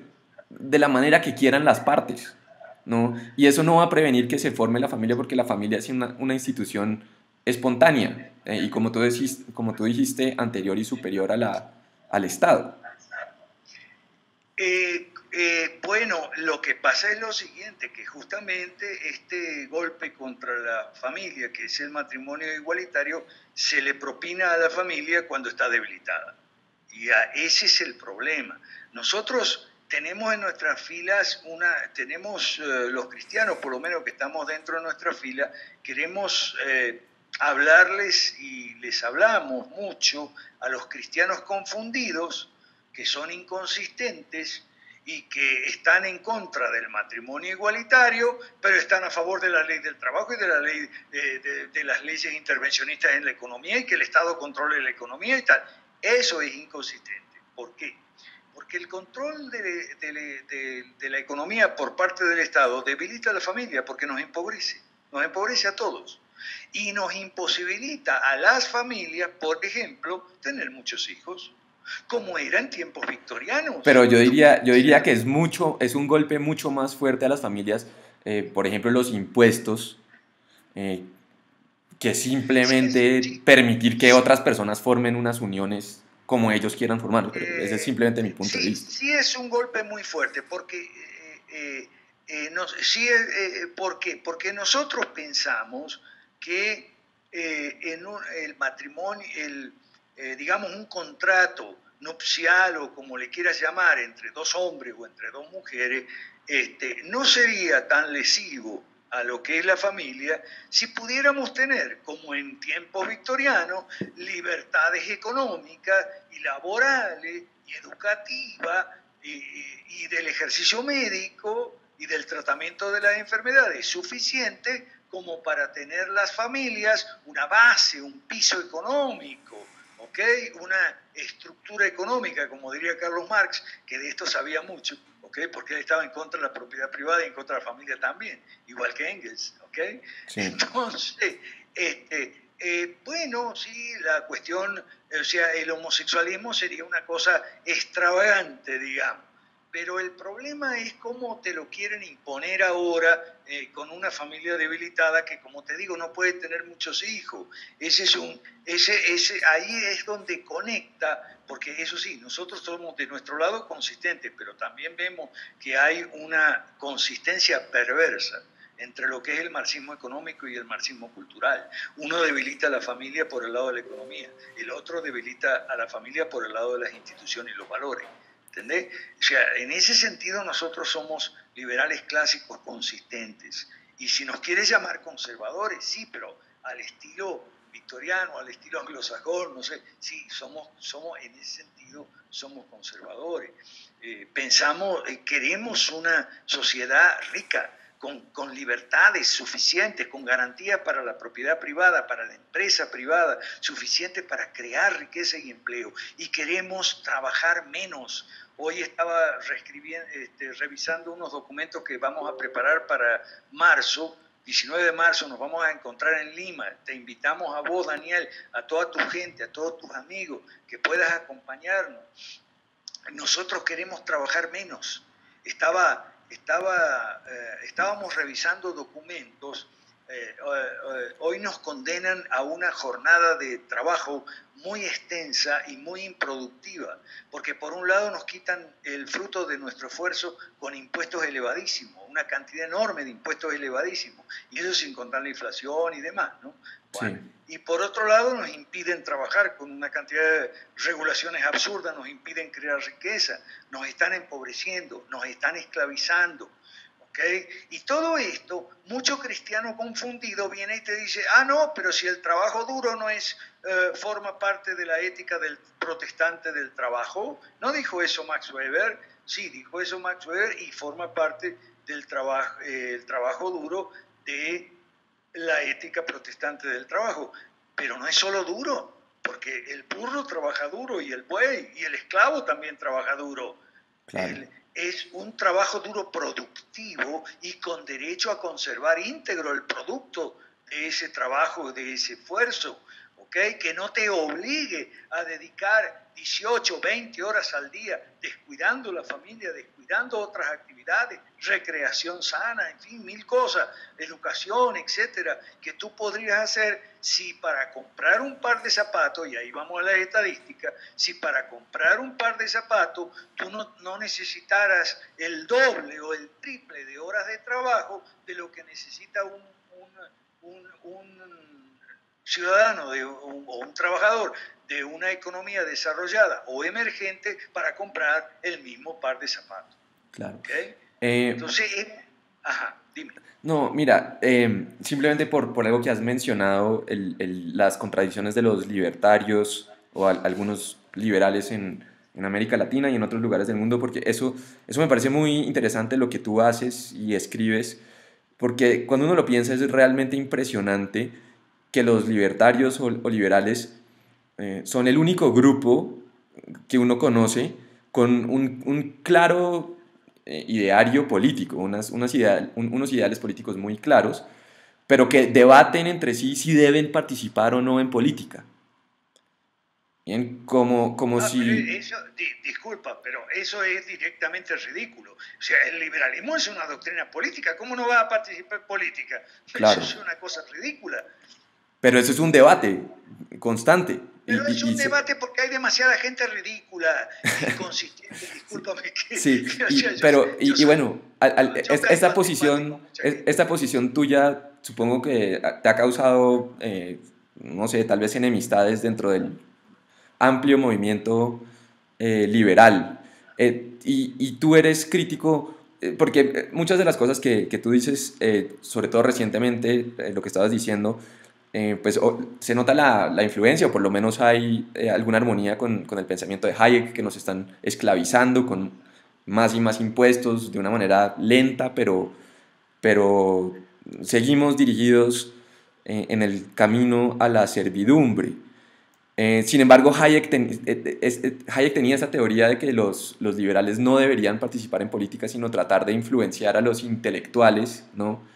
de la manera que quieran las partes, ¿no? Y eso no va a prevenir que se forme la familia porque la familia es una institución espontánea y como tú dijiste, anterior y superior al Estado. Bueno, lo que pasa es lo siguiente, que justamente este golpe contra la familia, que es el matrimonio igualitario, se le propina a la familia cuando está debilitada. Y ese es el problema. Nosotros tenemos en nuestras filas tenemos los cristianos, por lo menos que estamos dentro de nuestra fila, queremos hablarles y les hablamos mucho a los cristianos confundidos, que son inconsistentes y que están en contra del matrimonio igualitario, pero están a favor de la ley del trabajo y de la ley de las leyes intervencionistas en la economía y que el Estado controle la economía y tal. Eso es inconsistente. ¿Por qué? Porque el control de la economía por parte del Estado debilita a la familia porque nos empobrece a todos y nos imposibilita a las familias, por ejemplo, tener muchos hijos, como era en tiempos victorianos. Pero yo diría que es un golpe mucho más fuerte a las familias, por ejemplo, los impuestos, eh, que simplemente permitir que otras personas formen unas uniones como ellos quieran formarlo. Pero ese es simplemente mi punto de Sí, vista. sí es un golpe muy fuerte, porque, ¿por qué? Porque nosotros pensamos que el matrimonio, digamos un contrato nupcial o como le quieras llamar, entre dos hombres o entre dos mujeres, no sería tan lesivo a lo que es la familia si pudiéramos tener, como en tiempos victorianos, libertades económicas y laborales y educativas y del ejercicio médico y del tratamiento de las enfermedades suficiente como para tener las familias una base, un piso económico, ¿ok? Una estructura económica, como diría Carlos Marx, que de esto sabía mucho, ¿ok? Porque él estaba en contra de la propiedad privada y en contra de la familia también, igual que Engels, ¿ok? Sí. Entonces, bueno, sí, la cuestión, o sea, el homosexualismo sería una cosa extravagante, digamos, pero el problema es cómo te lo quieren imponer ahora con una familia debilitada que, como te digo, no puede tener muchos hijos. Ahí es donde conecta, porque eso sí, nosotros somos de nuestro lado consistentes, pero también vemos que hay una consistencia perversa entre lo que es el marxismo económico y el marxismo cultural. Uno debilita a la familia por el lado de la economía, el otro debilita a la familia por el lado de las instituciones y los valores. ¿Entendés? O sea, en ese sentido nosotros somos liberales clásicos consistentes. Y si nos quieres llamar conservadores, sí, pero al estilo victoriano, al estilo anglosajón, no sé, sí, somos en ese sentido, somos conservadores. Queremos una sociedad rica, con libertades suficientes, con garantías para la propiedad privada, para la empresa privada, suficientes para crear riqueza y empleo. Y queremos trabajar menos. Hoy estaba revisando unos documentos que vamos a preparar para marzo. 19 de marzo nos vamos a encontrar en Lima. Te invitamos a vos, Daniel, a toda tu gente, a todos tus amigos, que puedas acompañarnos. Nosotros queremos trabajar menos. Estábamos revisando documentos. Hoy nos condenan a una jornada de trabajo muy extensa y muy improductiva, porque por un lado nos quitan el fruto de nuestro esfuerzo con impuestos elevadísimos, una cantidad enorme de impuestos elevadísimos, y eso sin contar la inflación y demás, ¿no? Bueno, Sí. y por otro lado nos impiden trabajar con una cantidad de regulaciones absurdas, nos impiden crear riqueza, nos están empobreciendo, nos están esclavizando. ¿Okay? Y todo esto, mucho cristiano confundido viene y te dice, ah, no, pero si el trabajo duro no forma parte de la ética del protestante del trabajo, ¿no dijo eso Max Weber? Sí, dijo eso Max Weber y forma parte del el trabajo duro de la ética protestante del trabajo. Pero no es solo duro, porque el burro trabaja duro y el buey y el esclavo también trabaja duro. Claro. Es un trabajo duro productivo y con derecho a conservar íntegro el producto de ese trabajo, de ese esfuerzo, ¿okay? Que no te obligue a dedicar 18, 20 horas al día descuidando la familia, descuidando otras actividades, recreación sana, en fin, mil cosas, educación, etcétera, que tú podrías hacer si para comprar un par de zapatos, y ahí vamos a las estadísticas, si para comprar un par de zapatos tú no necesitaras el doble o el triple de horas de trabajo de lo que necesita un ciudadano o un trabajador de una economía desarrollada o emergente para comprar el mismo par de zapatos. Claro. ¿Okay? Eh, Entonces, ajá, dime. No, mira, simplemente por algo que has mencionado, las contradicciones de los libertarios o algunos liberales en América Latina y en otros lugares del mundo, porque eso me parece muy interesante lo que tú haces y escribes, porque cuando uno lo piensa es realmente impresionante que los libertarios o liberales son el único grupo que uno conoce con un claro ideario político, unos ideales políticos muy claros, pero que debaten entre sí si deben participar o no en política. Bien, como Pero si... eso, disculpa, pero eso es directamente ridículo. O sea, el liberalismo es una doctrina política. ¿Cómo no va a participar en política? Eso Claro, es una cosa ridícula. pero eso es un debate constante. Pero es un debate porque hay demasiada gente ridícula e inconsistente. Sí, Discúlpame que sí, o sea, yo y soy, bueno, yo caigo antipático a mucha gente. esta posición tuya supongo que te ha causado, no sé, tal vez enemistades dentro del amplio movimiento liberal. Y tú eres crítico, porque muchas de las cosas que tú dices, sobre todo recientemente, lo que estabas diciendo, pues se nota la influencia, o por lo menos hay alguna armonía con el pensamiento de Hayek, que nos están esclavizando con más y más impuestos de una manera lenta, pero seguimos dirigidos en el camino a la servidumbre. Sin embargo, Hayek tenía esa teoría de que los liberales no deberían participar en política, sino tratar de influenciar a los intelectuales, ¿no?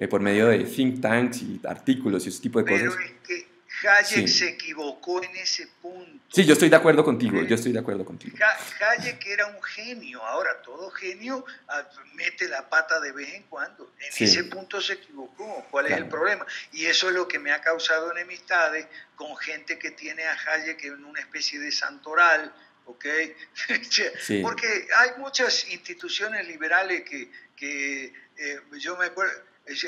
Por medio de think tanks y artículos y ese tipo de Pero cosas. es que Hayek Sí. se equivocó en ese Sí, punto. yo estoy de acuerdo ¿Ok? contigo, yo estoy de acuerdo contigo. Hayek era un genio, ahora todo genio mete la pata de vez en cuando. En ese Sí, punto se equivocó. ¿Cuál es el claro. problema? Y eso es lo que me ha causado enemistades con gente que tiene a Hayek en una especie de santoral, ¿ok? Sí, Porque hay muchas instituciones liberales yo me acuerdo,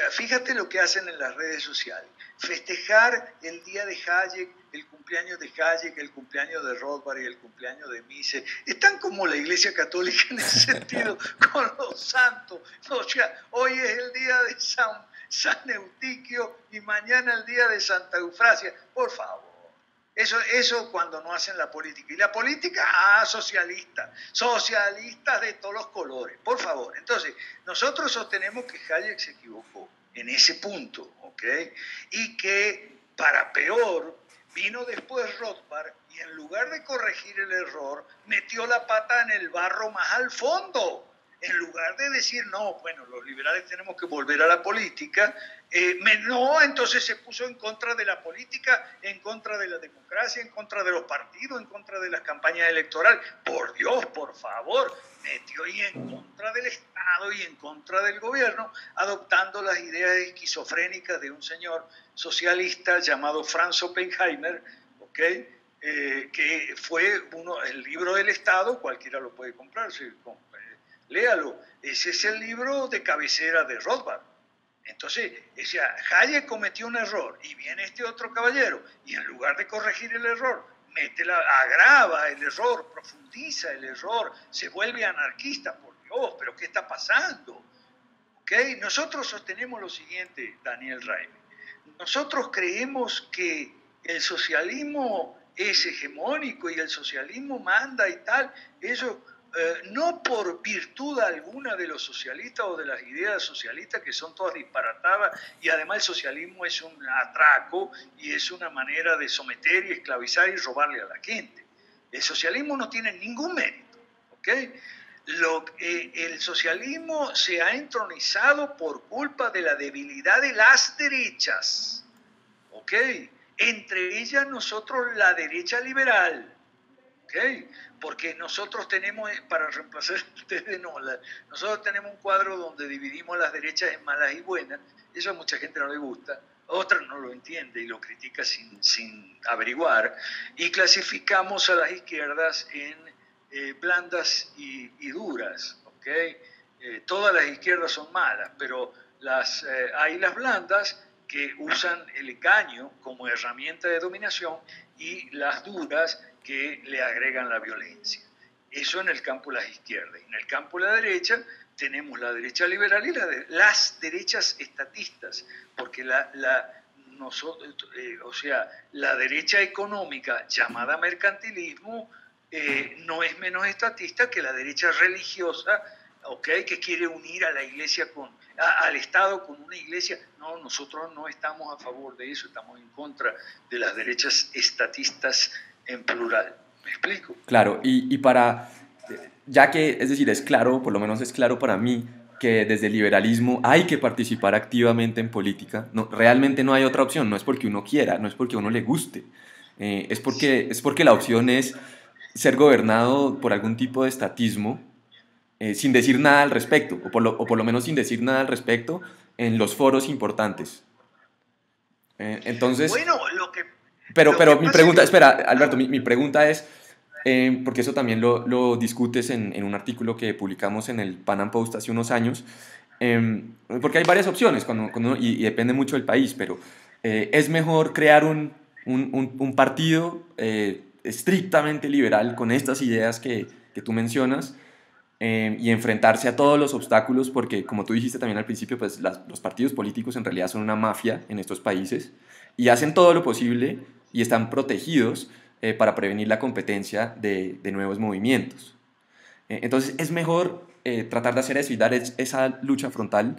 fíjate lo que hacen en las redes sociales. Festejar el día de Hayek, el cumpleaños de Hayek, el cumpleaños de Rothbard y el cumpleaños de Mises. Están como la Iglesia Católica en ese sentido con los santos. O sea, hoy es el día de San Eutiquio y mañana el día de Santa Eufrasia. Por favor. Eso cuando no hacen la política. Y la política, socialista. Socialistas de todos los colores. Por favor. Entonces, nosotros sostenemos que Hayek se equivocó en ese punto, ¿ok? Y que, para peor, vino después Rothbard y en lugar de corregir el error, metió la pata en el barro más al fondo. En lugar de decir, no, bueno, los liberales tenemos que volver a la política, no, entonces se puso en contra de la política, en contra de la democracia, en contra de los partidos, en contra de las campañas electorales. Por Dios, por favor, metió ahí en contra del Estado y en contra del gobierno, adoptando las ideas esquizofrénicas de un señor socialista llamado Franz Oppenheimer, ¿ok? Que fue el libro del Estado, cualquiera lo puede comprar, léalo, ese es el libro de cabecera de Rothbard. Entonces, Hayek cometió un error y viene este otro caballero y en lugar de corregir el error, agrava el error, profundiza el error, se vuelve anarquista. Por Dios, pero ¿qué está pasando? ¿Okay? Nosotros sostenemos lo siguiente, Daniel Raime. Nosotros creemos que el socialismo es hegemónico y el socialismo manda y tal. Eso no por virtud alguna de los socialistas o de las ideas socialistas, que son todas disparatadas, y además el socialismo es un atraco y es una manera de someter y esclavizar y robarle a la gente. El socialismo no tiene ningún mérito, ¿ok? El socialismo se ha entronizado por culpa de la debilidad de las derechas, ¿ok? Entre ellas nosotros la derecha liberal, ¿ok? Porque nosotros tenemos, para reemplazar ustedes, no, nosotros tenemos un cuadro donde dividimos las derechas en malas y buenas, eso a mucha gente no le gusta, otra no lo entiende y lo critica sin averiguar, y clasificamos a las izquierdas en blandas y duras, ¿ok? Todas las izquierdas son malas, pero hay las blandas que usan el engaño como herramienta de dominación y las duras que le agregan la violencia. Eso en el campo de las izquierdas. En el campo de la derecha, tenemos la derecha liberal y las derechas estatistas, porque o sea, la derecha económica llamada mercantilismo no es menos estatista que la derecha religiosa, ¿okay? Que quiere unir a la iglesia al Estado con una iglesia. No, nosotros no estamos a favor de eso, estamos en contra de las derechas estatistas en plural. ¿Me explico? Claro, ya que, es decir, es claro, por lo menos es claro para mí, que desde el liberalismo hay que participar activamente en política. No, realmente no hay otra opción, no es porque uno quiera, no es porque a uno le guste, es porque la opción es ser gobernado por algún tipo de estatismo sin decir nada al respecto, o por lo menos sin decir nada al respecto en los foros importantes. Entonces, Bueno, lo que pero mi pasa es pregunta, que... espera, Alberto, mi pregunta es, porque eso también lo discutes en un artículo que publicamos en el Pan Am Post hace unos años, porque hay varias opciones y depende mucho del país, pero es mejor crear un partido estrictamente liberal con estas ideas que tú mencionas y enfrentarse a todos los obstáculos, porque como tú dijiste también al principio, pues los partidos políticos en realidad son una mafia en estos países y hacen todo lo posible y están protegidos para prevenir la competencia de nuevos movimientos. Entonces es mejor tratar de hacer eso y dar esa lucha frontal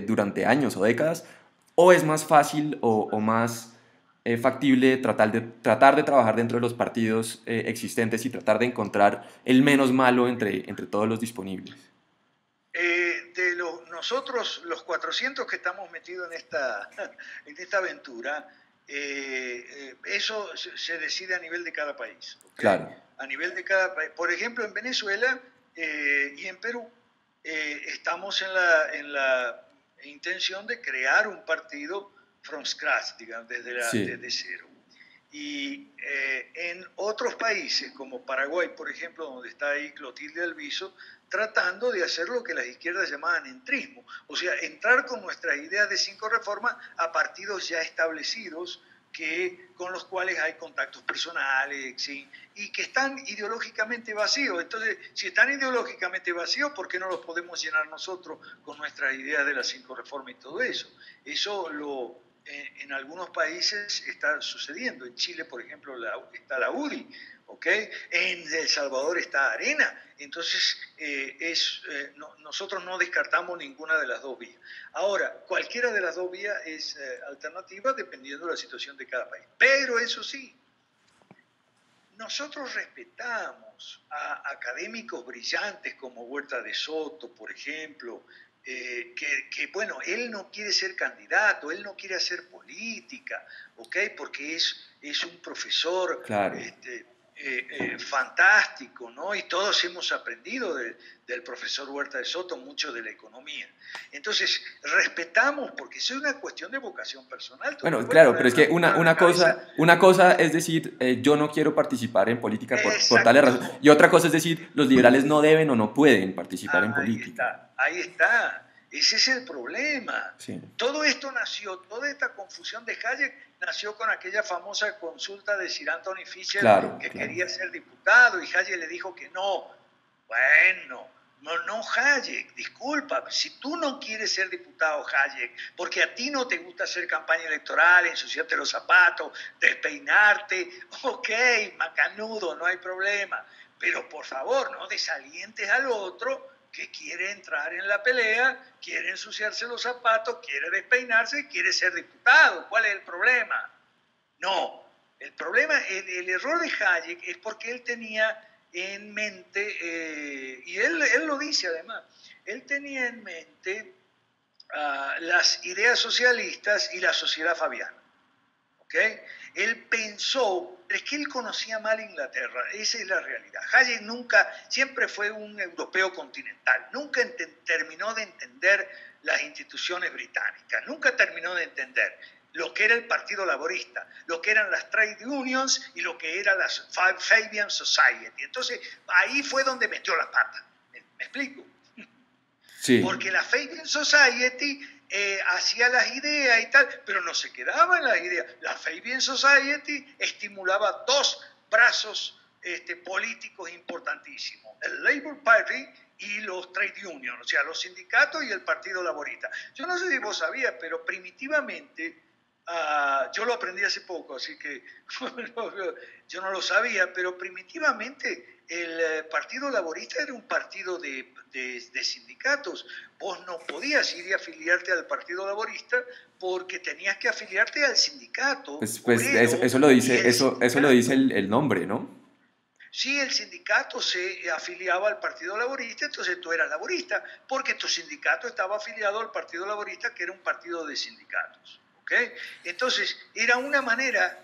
durante años o décadas, o es más fácil o más factible tratar de trabajar dentro de los partidos existentes y tratar de encontrar el menos malo entre todos los disponibles. Nosotros, los 400 que estamos metidos en esta aventura, eso se decide a nivel de cada país. ¿Okay? Claro. A nivel de cada país. Por ejemplo, en Venezuela y en Perú estamos en la intención de crear un partido from scratch, digamos, desde cero. Y en otros países, como Paraguay, por ejemplo, donde está ahí Clotilde Alviso, tratando de hacer lo que las izquierdas llamaban entrismo, o sea, entrar con nuestras ideas de 5 reformas a partidos ya establecidos con los cuales hay contactos personales, ¿sí? Y que están ideológicamente vacíos. Entonces, si están ideológicamente vacíos, ¿por qué no los podemos llenar nosotros con nuestras ideas de las 5 reformas y todo eso? Eso en algunos países está sucediendo. En Chile, por ejemplo, está la UDI, ¿okay? En El Salvador está Arena. Entonces, nosotros no descartamos ninguna de las dos vías. Ahora, cualquiera de las dos vías es alternativa dependiendo de la situación de cada país. Pero eso sí, nosotros respetamos a académicos brillantes como Huerta de Soto, por ejemplo, bueno, él no quiere ser candidato, él no quiere hacer política, ¿ok? Porque es un profesor Claro. fantástico, ¿no? Y todos hemos aprendido del profesor Huerta de Soto mucho de la economía. Entonces, respetamos, porque eso es una cuestión de vocación personal. Bueno, claro, pero es que una cosa es decir, yo no quiero participar en política por tales razones, y otra cosa es decir, los liberales no deben o no pueden participar en política. Ahí está. Ese es el problema. Sí. Todo esto nació, toda esta confusión de Hayek nació con aquella famosa consulta de Sir Anthony Fisher, que quería ser diputado, y Hayek le dijo que no. Bueno, no Hayek, disculpa, si tú no quieres ser diputado, Hayek, porque a ti no te gusta hacer campaña electoral, ensuciarte los zapatos, despeinarte, ok, macanudo, no hay problema, pero por favor, no desalientes al otro que quiere entrar en la pelea, quiere ensuciarse los zapatos, quiere despeinarse, quiere ser diputado. ¿Cuál es el problema? No, el problema, el error de Hayek es porque él tenía en mente, y él lo dice además, él tenía en mente las ideas socialistas y la sociedad fabiana. ¿Okay? Él pensó, es que él conocía mal Inglaterra, esa es la realidad. Hayek siempre fue un europeo continental, nunca terminó de entender las instituciones británicas, nunca terminó de entender lo que era el Partido Laborista, lo que eran las trade unions y lo que era la Fabian Society. Entonces, ahí fue donde metió la pata. ¿Me explico? Sí. Porque la Fabian Society hacía las ideas y tal, pero no se quedaba en las ideas. La Fabian Society estimulaba 2 brazos políticos importantísimos, el Labour Party y los trade unions, o sea, los sindicatos y el Partido Laborista. Yo no sé si vos sabías, pero primitivamente, yo lo aprendí hace poco, así que yo no lo sabía, pero primitivamente el Partido Laborista era un partido de sindicatos. Vos no podías ir y afiliarte al Partido Laborista porque tenías que afiliarte al sindicato Pues obrero eso lo y dice, el eso lo dice sindicato. el nombre, ¿no? Sí, el sindicato se afiliaba al Partido Laborista, entonces tú eras laborista, porque tu sindicato estaba afiliado al Partido Laborista, que era un partido de sindicatos. ¿Okay? Entonces, era una manera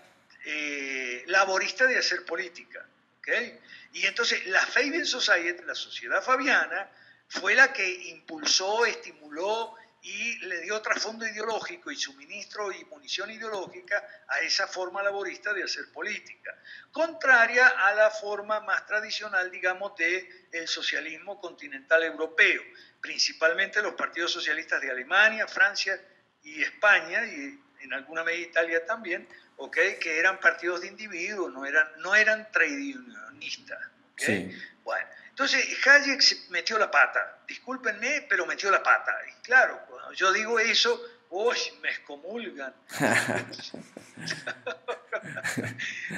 laborista de hacer política. ¿Okay? Y entonces, la Fabian Society, la Sociedad Fabiana, fue la que impulsó, estimuló y le dio trasfondo ideológico y suministro y munición ideológica a esa forma laborista de hacer política, contraria a la forma más tradicional, digamos, del socialismo continental europeo, principalmente los partidos socialistas de Alemania, Francia y España, y en alguna medida Italia también, ¿okay? Que eran partidos de individuos, no eran trade unionistas. ¿Okay? Sí. Bueno, entonces Hayek se metió la pata, discúlpenme, pero metió la pata. Y claro, cuando yo digo eso, uy, me excomulgan.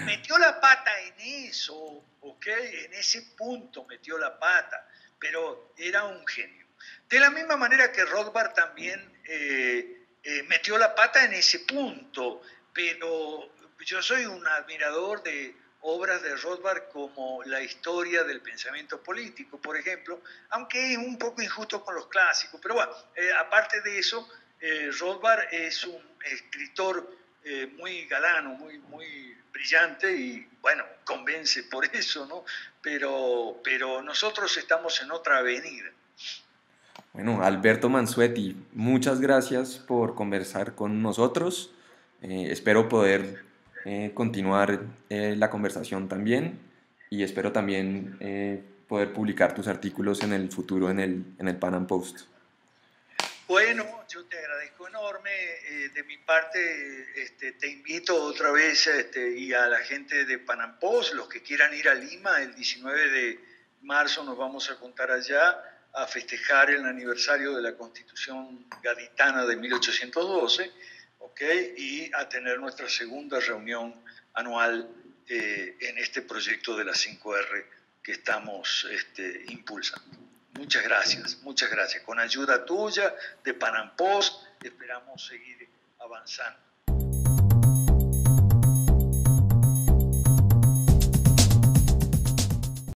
Metió la pata en eso, ¿ok? En ese punto metió la pata, pero era un genio. De la misma manera que Rothbard también metió la pata en ese punto, pero yo soy un admirador de obras de Rothbard como La historia del pensamiento político, por ejemplo, aunque es un poco injusto con los clásicos, pero bueno, aparte de eso, Rothbard es un escritor muy galano, muy brillante y bueno, convence por eso, ¿no? Pero nosotros estamos en otra avenida. Bueno, Alberto Mansueti, muchas gracias por conversar con nosotros. Espero poder continuar la conversación también y espero también poder publicar tus artículos en el futuro en el Pan Am Post. Bueno, yo te agradezco enorme. De mi parte, te invito otra vez y a la gente de Pan Am Post, los que quieran ir a Lima, el 19 de marzo nos vamos a juntar allá a festejar el aniversario de la Constitución Gaditana de 1812, ¿okay? Y a tener nuestra segunda reunión anual en este proyecto de la 5R que estamos impulsando. Muchas gracias, muchas gracias. Con ayuda tuya, de Pan Am Post, esperamos seguir avanzando.